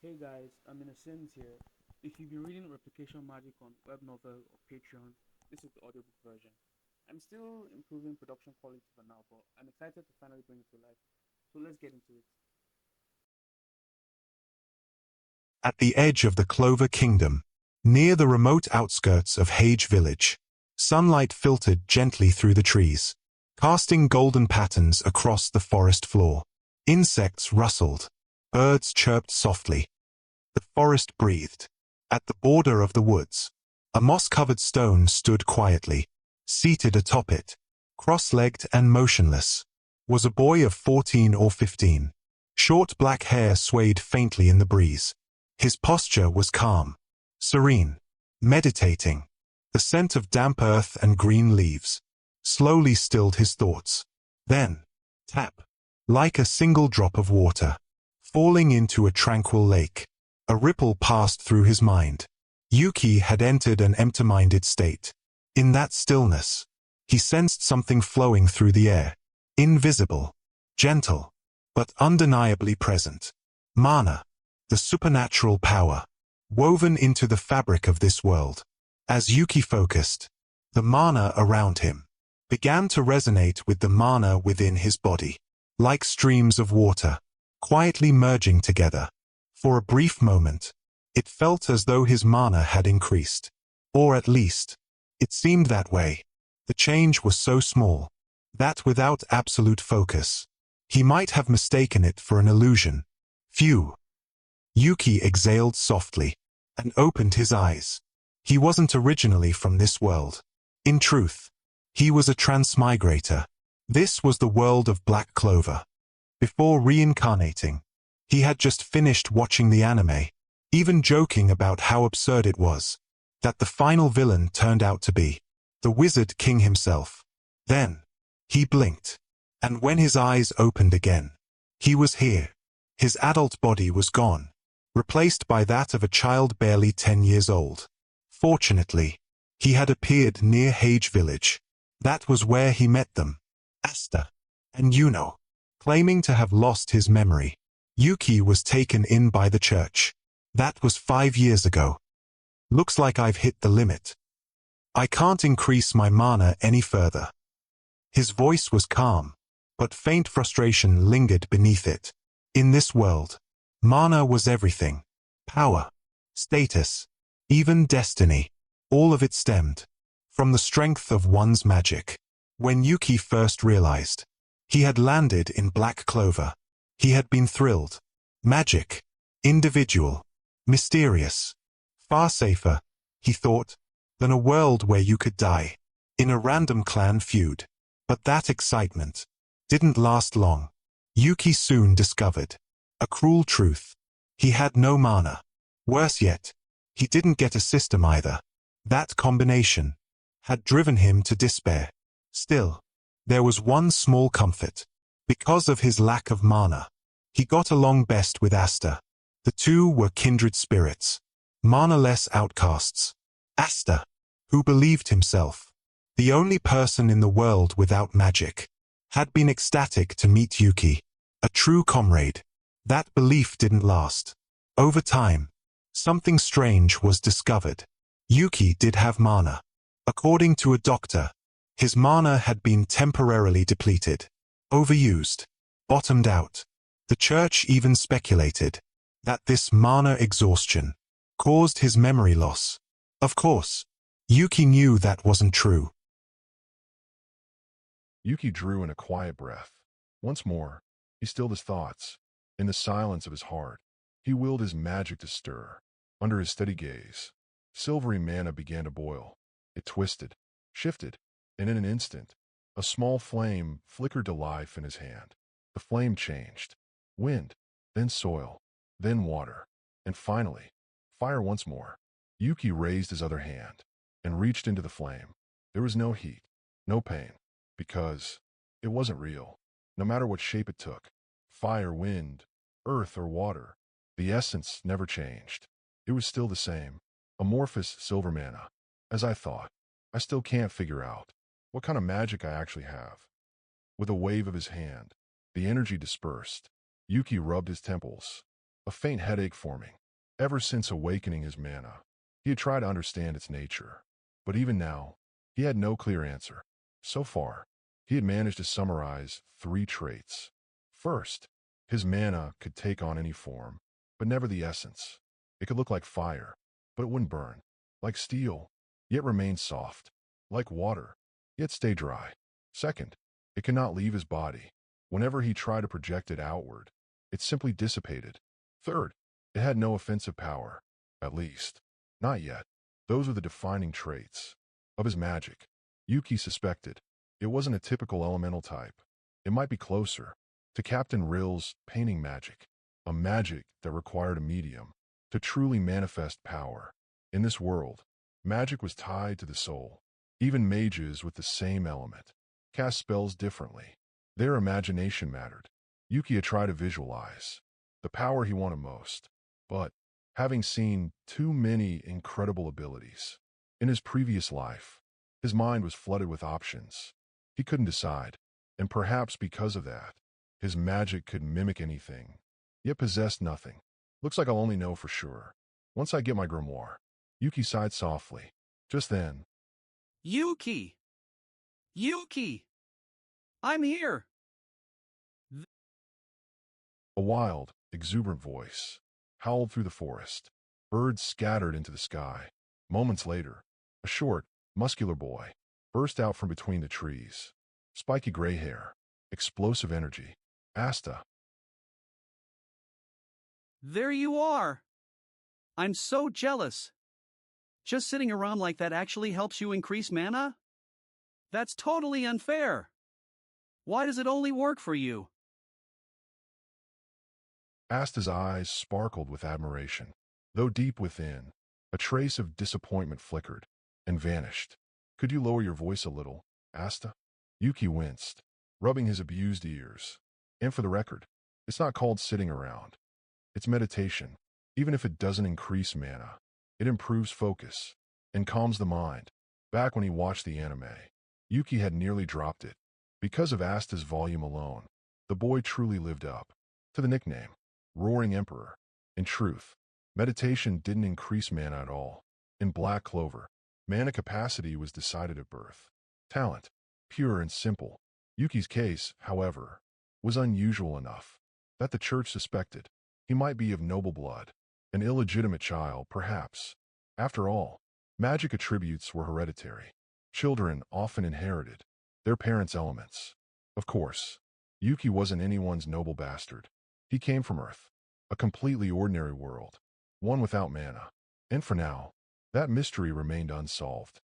Hey guys, I'm in a sense here. If you've been reading Replication Magic on web novel or Patreon, this is the audiobook version. I'm still improving production quality for now, but I'm excited to finally bring it to life. So let's get into it. At the edge of the Clover Kingdom, near the remote outskirts of Hage Village, sunlight filtered gently through the trees, casting golden patterns across the forest floor. Insects rustled, birds chirped softly. The forest breathed. At the border of the woods, a moss-covered stone stood quietly. Seated atop it, cross-legged and motionless, was a boy of 14 or 15. Short black hair swayed faintly in the breeze. His posture was calm, serene, meditating. The scent of damp earth and green leaves slowly stilled his thoughts. Then, tap, like a single drop of water, falling into a tranquil lake. A ripple passed through his mind. Yuki had entered an empty-minded state. In that stillness, he sensed something flowing through the air. Invisible, gentle, but undeniably present. Mana, the supernatural power, woven into the fabric of this world. As Yuki focused, the mana around him began to resonate with the mana within his body, like streams of water, quietly merging together. For a brief moment, it felt as though his mana had increased. Or at least, it seemed that way. The change was so small that without absolute focus, he might have mistaken it for an illusion. Phew. Yuki exhaled softly and opened his eyes. He wasn't originally from this world. In truth, he was a transmigrator. This was the world of Black Clover. Before reincarnating, he had just finished watching the anime, even joking about how absurd it was that the final villain turned out to be the Wizard King himself. Then, he blinked, and when his eyes opened again, he was here. His adult body was gone, replaced by that of a child barely 10 years old. Fortunately, he had appeared near Hage Village. That was where he met them, Asta and Yuno. Claiming to have lost his memory, Yuki was taken in by the church. That was 5 years ago. Looks like I've hit the limit. I can't increase my mana any further. His voice was calm, but faint frustration lingered beneath it. In this world, mana was everything. Power, status, even destiny. All of it stemmed from the strength of one's magic. When Yuki first realized he had landed in Black Clover, he had been thrilled. Magic, individual, mysterious, far safer, he thought, than a world where you could die in a random clan feud. But that excitement didn't last long. Yuki soon discovered a cruel truth. He had no mana. Worse yet, he didn't get a system either. That combination had driven him to despair. Still, there was one small comfort. Because of his lack of mana, he got along best with Asta. The two were kindred spirits, mana-less outcasts. Asta, who believed himself the only person in the world without magic, had been ecstatic to meet Yuki, a true comrade. That belief didn't last. Over time, something strange was discovered. Yuki did have mana. According to a doctor, his mana had been temporarily depleted, overused, bottomed out. The church even speculated that this mana exhaustion caused his memory loss. Of course, Yuki knew that wasn't true. Yuki drew in a quiet breath. Once more, he stilled his thoughts. In the silence of his heart, he willed his magic to stir. Under his steady gaze, silvery mana began to boil. It twisted, shifted, and in an instant, a small flame flickered to life in his hand. The flame changed. Wind, then soil, then water, and finally, fire once more. Yuki raised his other hand and reached into the flame. There was no heat, no pain, because it wasn't real. No matter what shape it took, fire, wind, earth, or water, the essence never changed. It was still the same, amorphous silver mana. As I thought, I still can't figure out what kind of magic I actually have. With a wave of his hand, the energy dispersed. Yuki rubbed his temples. a faint headache forming. Ever since awakening his mana, he had tried to understand its nature. But even now, he had no clear answer. So far, he had managed to summarize 3 traits. First, his mana could take on any form, but never the essence. It could look like fire, but it wouldn't burn. Like steel, yet remain soft. Like water, yet stay dry. Second, it could not leave his body. Whenever he tried to project it outward, it simply dissipated. Third, it had no offensive power. At least, not yet. Those were the defining traits of his magic. Yuki suspected it wasn't a typical elemental type. It might be closer to Captain Rill's painting magic, a magic that required a medium to truly manifest power. In this world, magic was tied to the soul. Even mages with the same element cast spells differently. Their imagination mattered. Yuki had tried to visualize the power he wanted most, but having seen too many incredible abilities in his previous life, his mind was flooded with options. He couldn't decide, and perhaps because of that, his magic could mimic anything, yet possessed nothing. Looks like I'll only know for sure once I get my grimoire. Yuki sighed softly. Just then, Yuki! Yuki! I'm here! a wild, exuberant voice howled through the forest. Birds scattered into the sky. Moments later, a short, muscular boy burst out from between the trees. Spiky gray hair, explosive energy. Asta, There you are! I'm so jealous! Just sitting around like that actually helps you increase mana? That's totally unfair! Why does it only work for you? Asta's eyes sparkled with admiration, though deep within, a trace of disappointment flickered and vanished. Could you lower your voice a little, Asta? Yuki winced, rubbing his abused ears. And for the record, it's not called sitting around. It's meditation. Even if it doesn't increase mana, it improves focus and calms the mind. Back when he watched the anime, Yuki had nearly dropped it. Because of Asta's volume alone, the boy truly lived up to the nickname, Roaring Emperor. In truth, meditation didn't increase mana at all. In Black Clover, mana capacity was decided at birth. Talent, pure and simple. Yuki's case, however, was unusual enough that the church suspected he might be of noble blood, an illegitimate child, perhaps. After all, magic attributes were hereditary. Children often inherited their parents' elements. Of course, Yuki wasn't anyone's noble bastard. He came from Earth, a completely ordinary world, one without mana. And for now, that mystery remained unsolved.